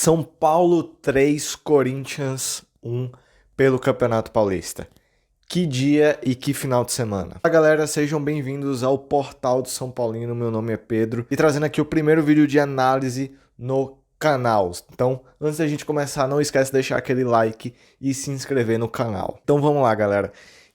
São Paulo 3, Corinthians 1 pelo Campeonato Paulista. Que dia e que final de semana. Olá galera, sejam bem-vindos ao Portal do São Paulino, meu nome é Pedro e trazendo aqui o primeiro vídeo de análise no canal. Então, antes da gente começar, não esquece de deixar aquele like e se inscrever no canal. Então vamos lá galera,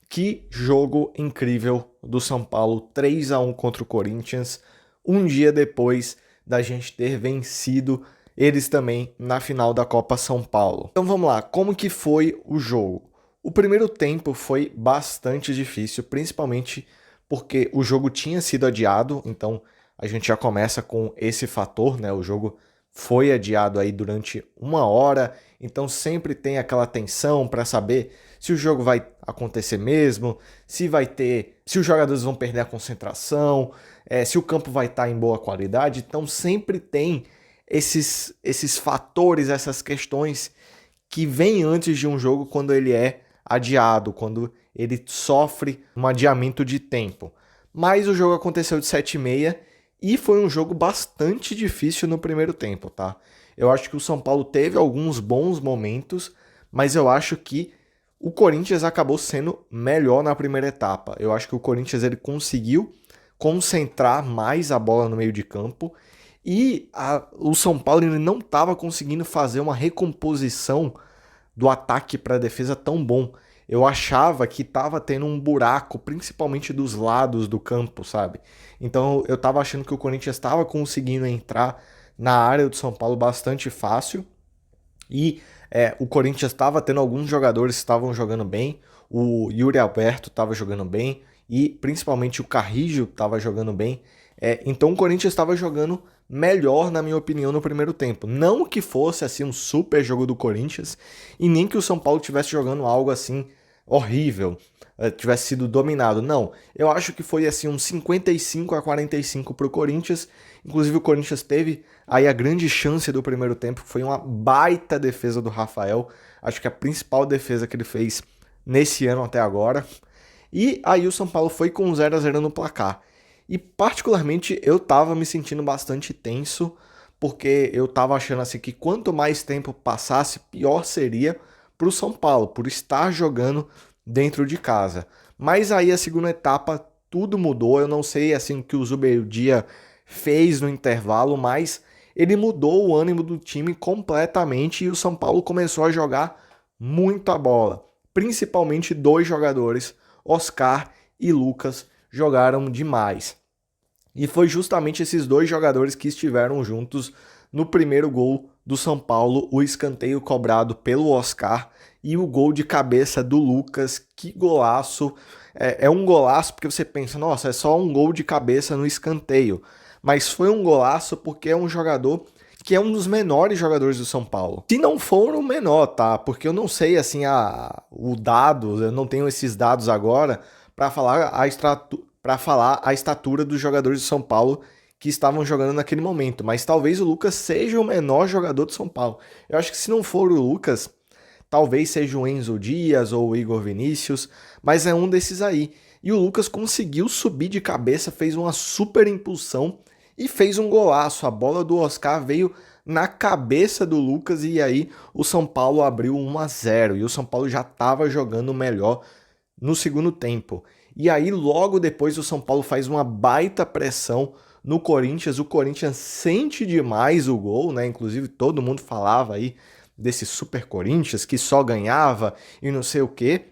que jogo incrível do São Paulo, 3-1 contra o Corinthians, um dia depois da gente ter vencido eles também na final da Copa São Paulo. Então vamos lá, como que foi o jogo? O primeiro tempo foi bastante difícil, principalmente porque o jogo tinha sido adiado, então a gente já começa com esse fator, né? O jogo foi adiado aí durante uma hora, então sempre tem aquela tensão para saber se o jogo vai acontecer mesmo, se os jogadores vão perder a concentração, se o campo vai estar em boa qualidade, então sempre tem esses fatores, essas questões que vêm antes de um jogo quando ele é adiado, quando ele sofre um adiamento de tempo. Mas o jogo aconteceu de 7h30 e foi um jogo bastante difícil no primeiro tempo, tá? Eu acho que o São Paulo teve alguns bons momentos, mas eu acho que o Corinthians acabou sendo melhor na primeira etapa. Eu acho que o Corinthians ele conseguiu concentrar mais a bola no meio de campo e o São Paulo ele não estava conseguindo fazer uma recomposição do ataque para a defesa tão bom. Eu achava que estava tendo um buraco, principalmente dos lados do campo, sabe? Então eu estava achando que o Corinthians estava conseguindo entrar na área do São Paulo bastante fácil. E o Corinthians estava tendo alguns jogadores que estavam jogando bem. O Yuri Alberto estava jogando bem. E principalmente o Carrillo estava jogando bem. Então o Corinthians estava jogando melhor, na minha opinião, no primeiro tempo. Não que fosse assim um super jogo do Corinthians e nem que o São Paulo estivesse jogando algo assim horrível, tivesse sido dominado. Não, eu acho que foi assim um 55-45 para o Corinthians. Inclusive o Corinthians teve aí a grande chance do primeiro tempo, que foi uma baita defesa do Rafael. Acho que a principal defesa que ele fez nesse ano até agora. E aí o São Paulo foi com 0-0 no placar. E particularmente eu tava me sentindo bastante tenso, porque eu tava achando assim que quanto mais tempo passasse, pior seria pro São Paulo, por estar jogando dentro de casa. Mas aí a segunda etapa tudo mudou, eu não sei assim o que o Zubeldia fez no intervalo, mas ele mudou o ânimo do time completamente e o São Paulo começou a jogar muita bola. Principalmente dois jogadores, Oscar e Lucas, jogaram demais. E foi justamente esses dois jogadores que estiveram juntos no primeiro gol do São Paulo, o escanteio cobrado pelo Oscar e o gol de cabeça do Lucas. Que golaço! É um golaço porque você pensa, nossa, é só um gol de cabeça no escanteio. Mas foi um golaço porque é um jogador que é um dos menores jogadores do São Paulo. Se não for o menor, tá? Porque eu não sei assim o dado, eu não tenho esses dados agora para falar a estatura dos jogadores de São Paulo que estavam jogando naquele momento, mas talvez o Lucas seja o menor jogador de São Paulo. Eu acho que se não for o Lucas, talvez seja o Enzo Dias ou o Igor Vinícius, mas é um desses aí. E o Lucas conseguiu subir de cabeça, fez uma super impulsão e fez um golaço. A bola do Oscar veio na cabeça do Lucas e aí o São Paulo abriu 1-0 e o São Paulo já estava jogando melhor no segundo tempo. E aí logo depois o São Paulo faz uma baita pressão no Corinthians, o Corinthians sente demais o gol, né? Inclusive todo mundo falava aí desse Super Corinthians que só ganhava e não sei o quê.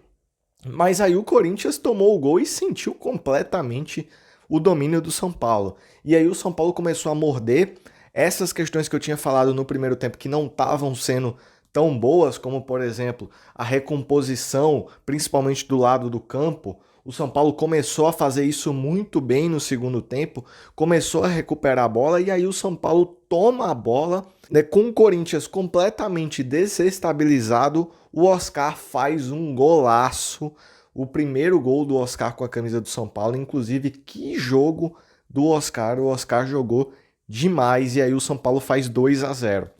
Mas aí o Corinthians tomou o gol e sentiu completamente o domínio do São Paulo. E aí o São Paulo começou a morder essas questões que eu tinha falado no primeiro tempo que não estavam sendo tão boas, como por exemplo a recomposição, principalmente do lado do campo. O São Paulo começou a fazer isso muito bem no segundo tempo, começou a recuperar a bola e aí o São Paulo toma a bola, né, com o Corinthians completamente desestabilizado, o Oscar faz um golaço, o primeiro gol do Oscar com a camisa do São Paulo, inclusive que jogo do Oscar, o Oscar jogou demais e aí o São Paulo faz 2-0.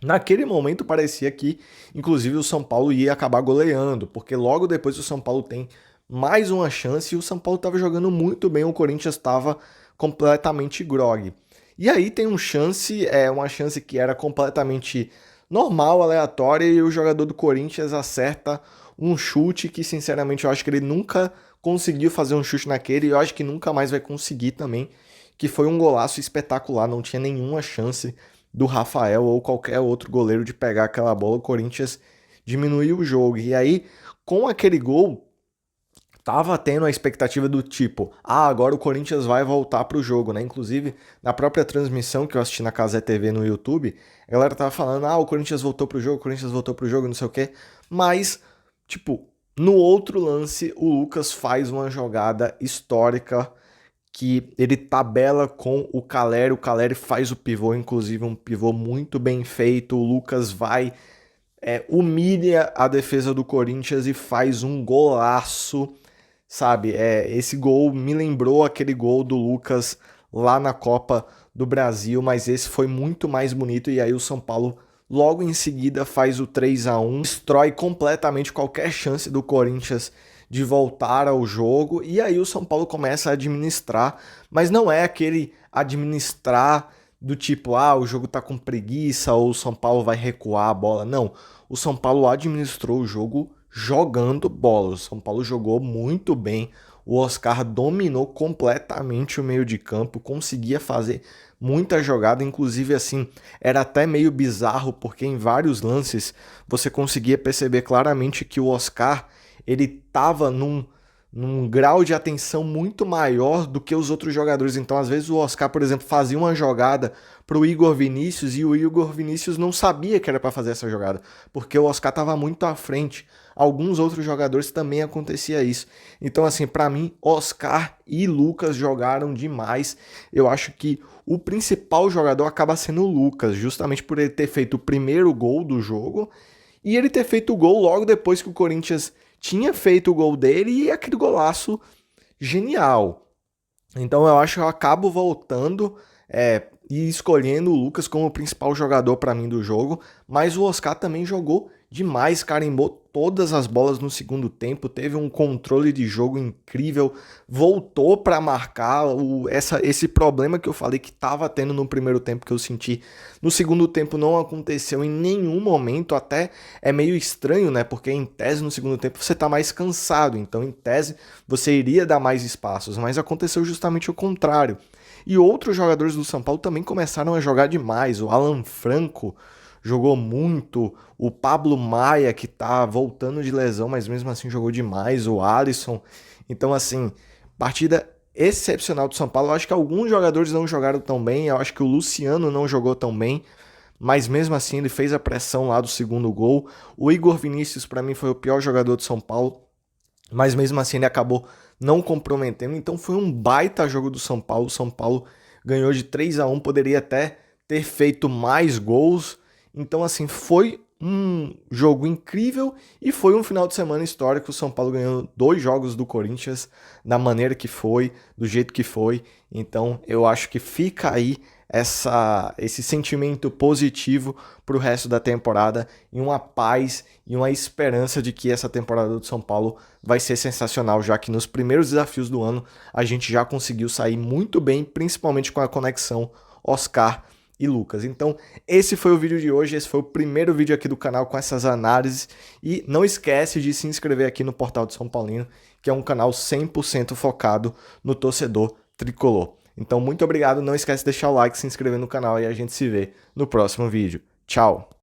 Naquele momento parecia que, inclusive, o São Paulo ia acabar goleando, porque logo depois o São Paulo tem mais uma chance e o São Paulo estava jogando muito bem, o Corinthians estava completamente grogue. E aí tem uma chance que era completamente normal, aleatória, e o jogador do Corinthians acerta um chute que, sinceramente, eu acho que ele nunca conseguiu fazer um chute naquele, e eu acho que nunca mais vai conseguir também, que foi um golaço espetacular, não tinha nenhuma chance do Rafael ou qualquer outro goleiro de pegar aquela bola. O Corinthians diminuiu o jogo. E aí, com aquele gol, tava tendo a expectativa do tipo, agora o Corinthians vai voltar pro jogo, né? Inclusive, na própria transmissão que eu assisti na Cazé TV no YouTube, a galera tava falando, o Corinthians voltou pro jogo, o Corinthians voltou pro jogo, não sei o quê. Mas, tipo, no outro lance, o Lucas faz uma jogada histórica que ele tabela com o Caleri faz o pivô, inclusive um pivô muito bem feito, o Lucas vai, humilha a defesa do Corinthians e faz um golaço, sabe? Esse gol me lembrou aquele gol do Lucas lá na Copa do Brasil, mas esse foi muito mais bonito, e aí o São Paulo logo em seguida faz o 3-1, destrói completamente qualquer chance do Corinthians de voltar ao jogo, e aí o São Paulo começa a administrar, mas não é aquele administrar do tipo, o jogo tá com preguiça ou o São Paulo vai recuar a bola. Não, o São Paulo administrou o jogo jogando bola. O São Paulo jogou muito bem. O Oscar dominou completamente o meio de campo, conseguia fazer muita jogada, inclusive assim, era até meio bizarro porque em vários lances você conseguia perceber claramente que o Oscar ele tava num grau de atenção muito maior do que os outros jogadores. Então, às vezes, o Oscar, por exemplo, fazia uma jogada para o Igor Vinícius e o Igor Vinícius não sabia que era para fazer essa jogada, porque o Oscar estava muito à frente. Alguns outros jogadores também acontecia isso. Então, assim, para mim, Oscar e Lucas jogaram demais. Eu acho que o principal jogador acaba sendo o Lucas, justamente por ele ter feito o primeiro gol do jogo e ele ter feito o gol logo depois que o Corinthians tinha feito o gol dele e aquele golaço genial. Então eu acho que eu acabo voltando e escolhendo o Lucas como o principal jogador para mim do jogo, mas o Oscar também jogou demais, carimbou todas as bolas no segundo tempo, teve um controle de jogo incrível, voltou para marcar esse problema que eu falei que estava tendo no primeiro tempo, que eu senti no segundo tempo não aconteceu em nenhum momento. Até é meio estranho, né? Porque em tese no segundo tempo você tá mais cansado, então em tese você iria dar mais espaços, mas aconteceu justamente o contrário. E outros jogadores do São Paulo também começaram a jogar demais. O Alan Franco jogou muito, o Pablo Maia, que tá voltando de lesão, mas mesmo assim jogou demais, o Alisson. Então, assim, partida excepcional do São Paulo. Eu acho que alguns jogadores não jogaram tão bem, eu acho que o Luciano não jogou tão bem, mas mesmo assim ele fez a pressão lá do segundo gol. O Igor Vinícius, para mim, foi o pior jogador do São Paulo, mas mesmo assim ele acabou não comprometendo. Então foi um baita jogo do São Paulo. O São Paulo ganhou de 3-1, poderia até ter feito mais gols. Então, assim, foi um jogo incrível e foi um final de semana histórico. O São Paulo ganhou 2 jogos do Corinthians da maneira que foi, do jeito que foi. Então, eu acho que fica aí esse sentimento positivo para o resto da temporada e uma paz e uma esperança de que essa temporada do São Paulo vai ser sensacional, já que nos primeiros desafios do ano a gente já conseguiu sair muito bem, principalmente com a conexão Oscar e Lucas. Então, esse foi o vídeo de hoje, esse foi o primeiro vídeo aqui do canal com essas análises, e não esquece de se inscrever aqui no Portal do São Paulino, que é um canal 100% focado no torcedor tricolor. Então, muito obrigado, não esquece de deixar o like, se inscrever no canal e a gente se vê no próximo vídeo. Tchau!